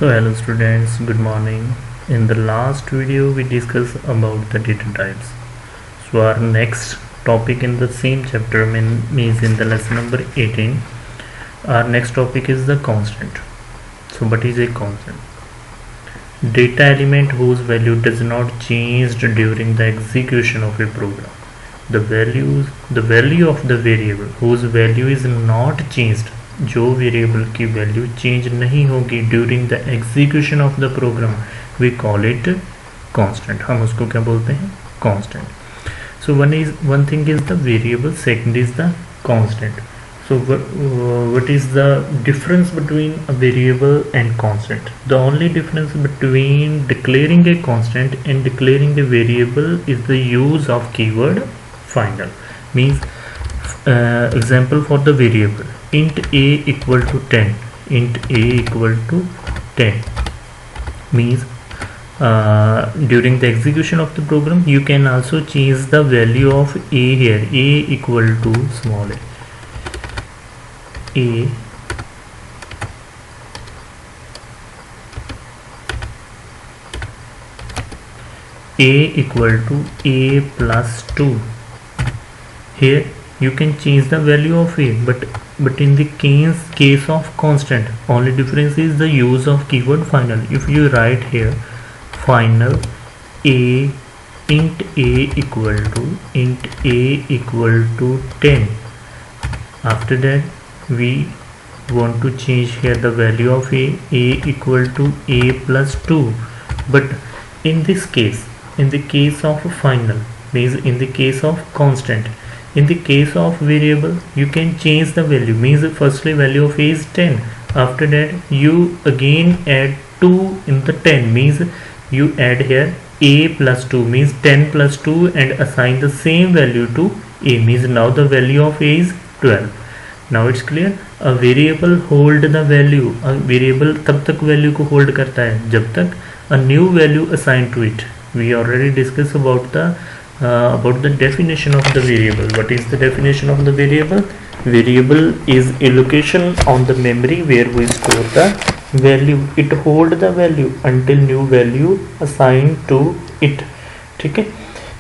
So hello students, good morning. In the last video we discussed about the data types. So our next topic in the same chapter means in the lesson number 18. Our next topic is the constant. So what is a constant? Data element whose value does not change during the execution of a program. The value of the variable whose value is not changed, जो variable की value change नहीं होगी during the execution of the program, we call it constant. हम उसको क्या बोलते हैं? Constant. So one thing is the variable, second is the constant. So what is the difference between a variable and constant? The only difference between declaring a constant and declaring a variable is the use of keyword final. Means example for the variable, int a equal to 10. Int a equal to 10 means during the execution of the program you can also change the value of a here. A equal to small a equal to a plus 2. Here you can change the value of a, but in the case of constant, only difference is the use of keyword final. If you write here final a int a equal to 10, after that we want to change here the value of a equal to a plus 2. But in this case, in the case of final, means in the case of constant, in the case of variable you can change the value. Means firstly value of a is 10, after that you again add 2 in the 10, means you add here a plus 2, means 10 plus 2 and assign the same value to a, means now the value of a is 12. Now it's clear. A variable hold the value. A variable तब तक value को hold करता है जब तक a new value assigned to it. We already discussed about the definition of the variable. What is the definition of the variable? Variable is a location on the memory where we store the value. It hold the value until new value assigned to it. ठीक है,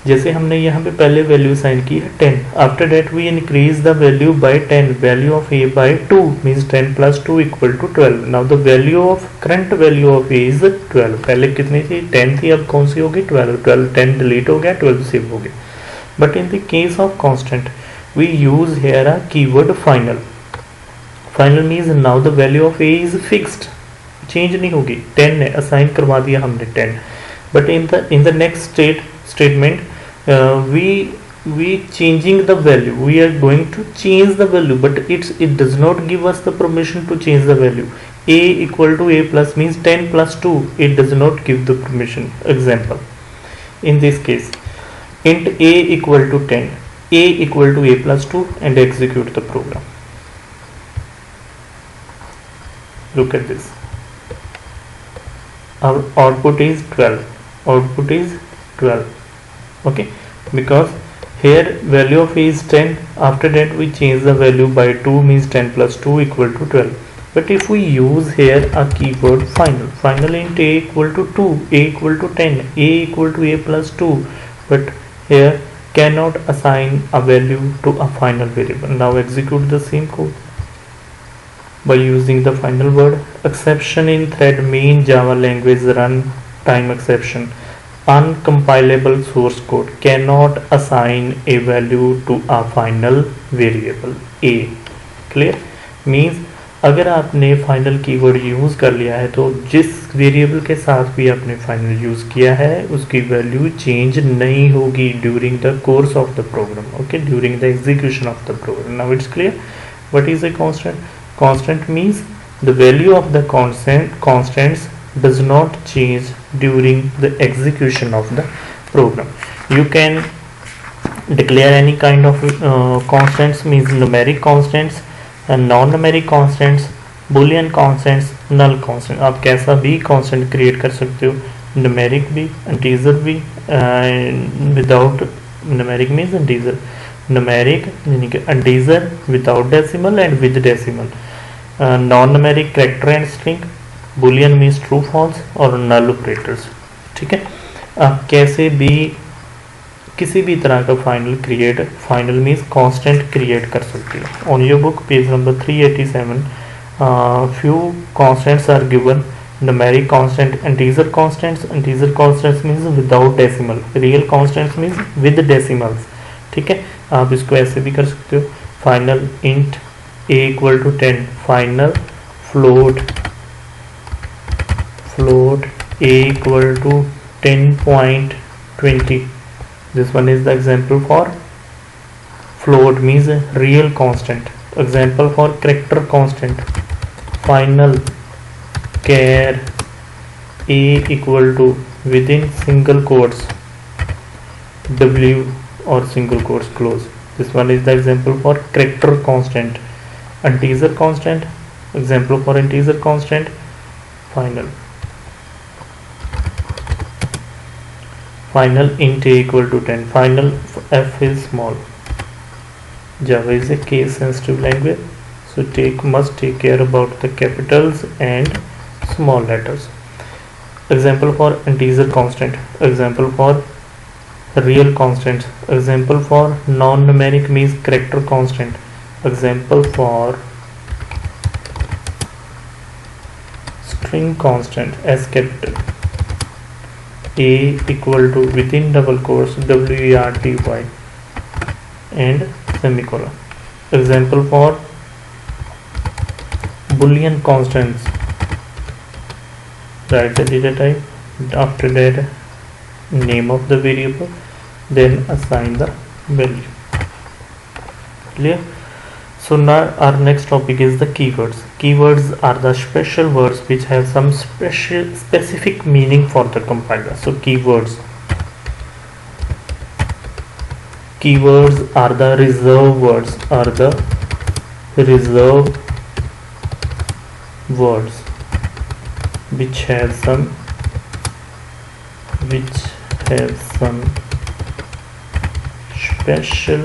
जैसे हमने यहाँ पे पहले value assign की है 10, after that we increase the value by 10, value of a by 2, means 10 plus 2 equal to 12. Now the value of current value of a is 12. पहले कितनी थी? 10 थी, अब कौन सी होगी? 12. 10 डिलीट हो गया, 12 सेव हो गया. But in the case of constant we use here a keyword final. Final means now the value of a is fixed, change नहीं होगी. 10 है, असाइन करवा दिया हमने 10. But in the next statement we changing the value, we are going to change the value, but it does not give us the permission to change the value. A equal to a plus means 10 plus 2, it does not give the permission. Example, in this case int a equal to 10, a equal to a plus 2 and execute the program. Look at this, our output is 12. Output is 12. Okay, because here value of a is 10, after that we change the value by 2, means 10 plus 2 equal to 12. But if we use here a keyword final int a equal to 2, a equal to 10, a equal to a plus 2, but here cannot assign a value to a final variable. Now execute the same code by using the final word. Exception in thread main Java language run time exception. Uncompilable source code cannot assign a value to a final variable a. Clear? Means अगर आपने final keyword use कर लिया है तो जिस variable के साथ भी आपने फाइनल यूज़ किया है उसकी वैल्यू चेंज नहीं होगी during the course of the program. Okay, during the execution of the program. Now it's clear. What is a constant? Constant means the value of the constants does not change during the execution of the program. You can declare any kind of constants, means numeric constants and non-numeric constants, boolean constants, null constant. आप कैसा भी constant create कर सकते हो. numeric भी, integer भी, without numeric means integer, numeric यानी कि integer without decimal and with decimal, non-numeric character and string, boolean means true false और नल ऑपरेटर्स। ठीक है, आप कैसे भी किसी भी तरह का फाइनल मीन्स कांस्टेंट क्रिएट कर सकते हो। On your book page number 387 few constants are given, numeric constant, integer constants means without decimal, real constants means with decimals। ठीक है, आप इसको ऐसे भी कर सकते हो, final int a equal to 10, final float a equal to 10.20। this one is the example for float means real constant, example for character constant, final char a equal to within single quotes w or single quotes close। this one is the example for character constant, integer constant, example for integer constant, final int a equal to 10, final f is small। Java is a case sensitive language, so must take care about the capitals and small letters। example for integer constant, example for real constants, example for non-numeric means character constant, example for string constant as capital, a equal to within double quotes werty and semicolon। example for boolean constants, write the data type, after that name of the variable, then assign the value। clear? So now our next topic is the keywords। keywords are the special words which have some specific meaning for the compiler। so keywords are the reserve words, which have some special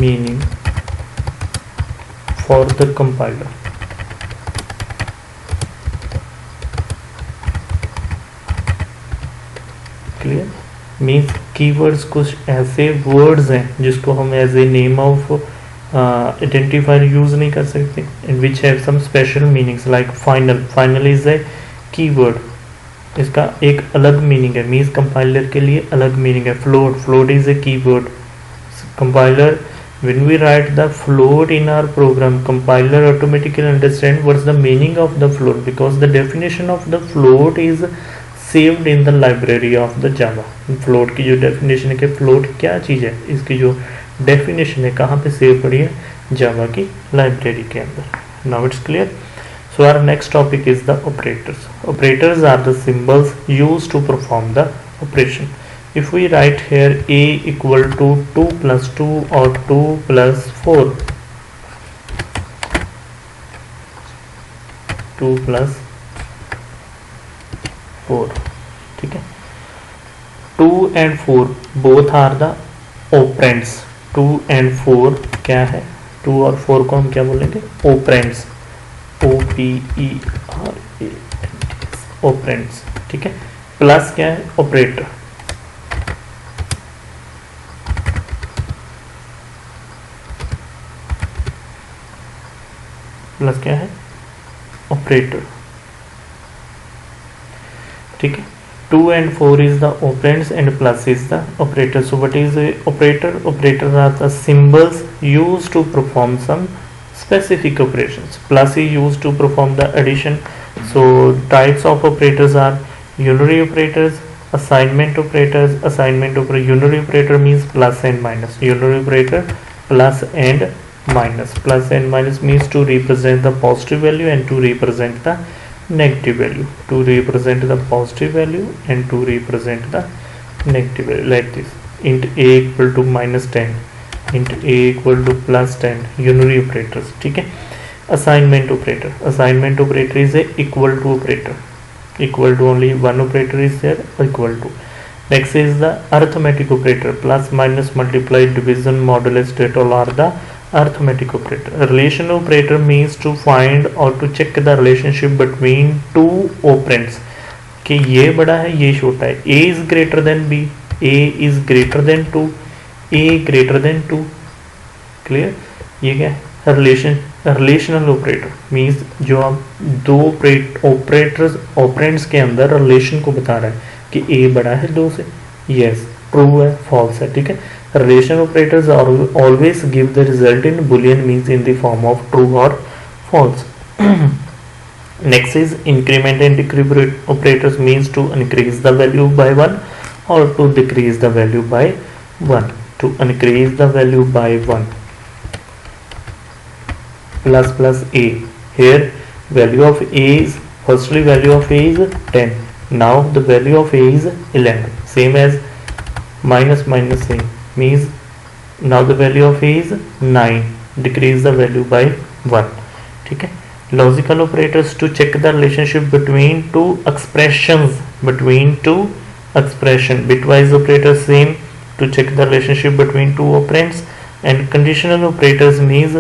meaning for the compiler। Clear? Means keywords कुछ ऐसे words हैं जिसको हम as a name of identifier use नहीं कर सकते, in which have some special meanings like final is a keyword, इसका एक अलग मीनिंग है, मीन्स कंपाइलर के लिए अलग मीनिंग है। Float is a keyword, compiler when we write the float in our program, compiler automatically understand what's the meaning of the float, because the definition of the float is saved in the library of the Java। float की जो definition है कि float क्या चीज़ है, इसकी जो definition है कहाँ पे सेव पड़ी है, Java की library के अंदर। now it's clear। so our next topic is the operators। operators are the symbols used to perform the operation। if we write here a equal to 2 plus 2 or 2 plus 4, 2 plus 4, ठीक है, 2 and 4 both are the operands। 2 and 4 क्या है, 2 और 4 को हम क्या बोलेंगे, operands, operands, ठीक है। प्लस क्या है, ऑपरेटर, प्लस क्या है, ऑपरेटर, ठीक है। 2 and 4 is the operands and plus is the operator। so what is a operator? Operators are the symbols used to perform some specific operations। plus is used to perform the addition। so types of operators are unary operators, assignment operators, unary operator means plus and minus, unary operator plus and minus, plus and minus means to represent the positive value and to represent the negative value, to represent the positive value and to represent the negative value, like this, int a equal to -10, int a equal to +10, unary operators, ठीक है। assignment operator is a equal to operator, equal to only one operator is there, equal to। next is the arithmetic operator, plus minus multiply division modulus, that all are the arithmetic operator. Relation operator means to find or to check the relationship between two operands कि ये बड़ा है ये छोटा है. A is greater than B, A is greater than 2, A greater than 2. Clear. ये क्या है रिलेशनल ऑपरेटर मीन्स जो आप दो ऑपरेटर्स ऑपरेंड्स के अंदर रिलेशन को बता रहा है कि A बड़ा है 2 से. यस ट्रू है फॉल्स है. ठीक है. Relation operators always give the result in Boolean means in the form of true or false. Next is increment and decrement operators means to increase the value by 1 or to decrease the value by 1. To increase the value by 1 plus A. Here value of A is firstly value of A is 10. Now the value of A is 11. Same as minus A means now the value of A is 9. Decrease the value by 1. ठीक है. Logical operators to check the relationship between two expressions. Bitwise operators same to check the relationship between two operands, and conditional operators means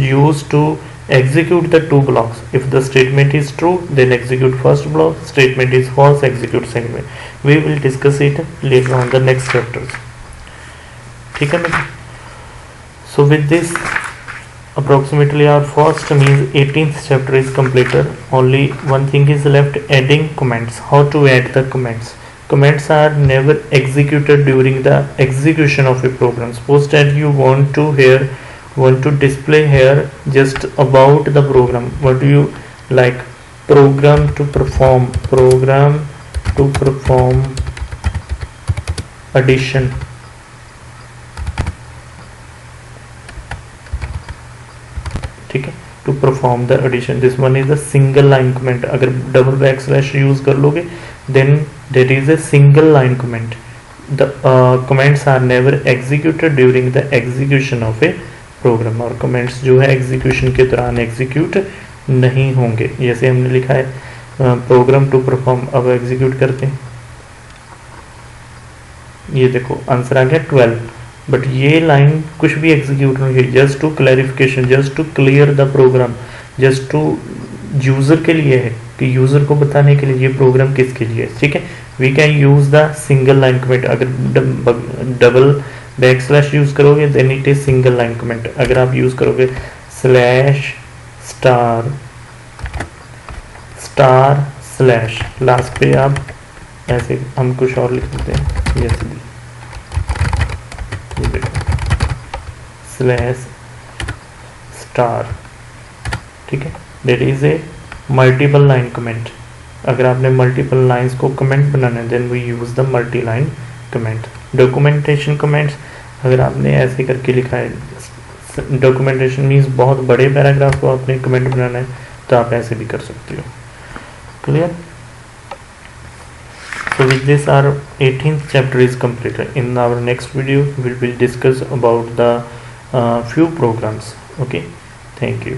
used to execute the two blocks. If the statement is true, then execute first block. Statement is false, execute second block. We will discuss it later on the next chapters. ठीक है ना. So with this, approximately our first means 18th chapter is completed. Only one thing is left, adding comments. How to add the comments? Comments are never executed during the execution of a program. Suppose that you want to display here just about the program. What do you like? Program to perform addition. ठीक है. To perform the addition. This one is a single line comment. अगर double backslash use कर लोगे then there is a single line comment. The comments are never executed during the execution of a program. और comments जो है execution के दौरान execute नहीं होंगे. जैसे हमने लिखा है program to perform. अब execute करते हैं. ये देखो आंसर आ गया 12. बट ये लाइन कुछ भी एग्जीक्यूट नहीं है. Just to clarification, just to clear the program, just to user के लिए है कि यूज़र को बताने के लिए ये प्रोग्राम किसके लिए है. ठीक है. We can use the single line comment. अगर डबल बैक स्लैश यूज़ करोगे then it is single line comment. अगर आप यूज़ करोगे स्लैश स्टार / लास्ट पे आप ऐसे हम कुछ और लिख देते हैं. ये स्लैश स्टार. ठीक है. That is a multiple line comment. अगर आपने मल्टीपल लाइंस को कमेंट बनाना है then we use the multi line comment. Documentation comments अगर आपने ऐसे करके लिखा है, डॉक्यूमेंटेशन मीन्स बहुत बड़े पैराग्राफ को आपने कमेंट बनाना है तो आप ऐसे भी कर सकते हो. Clear. So with this our 18th chapter is completed. In our next video we will discuss about the few programs. Okay, thank you.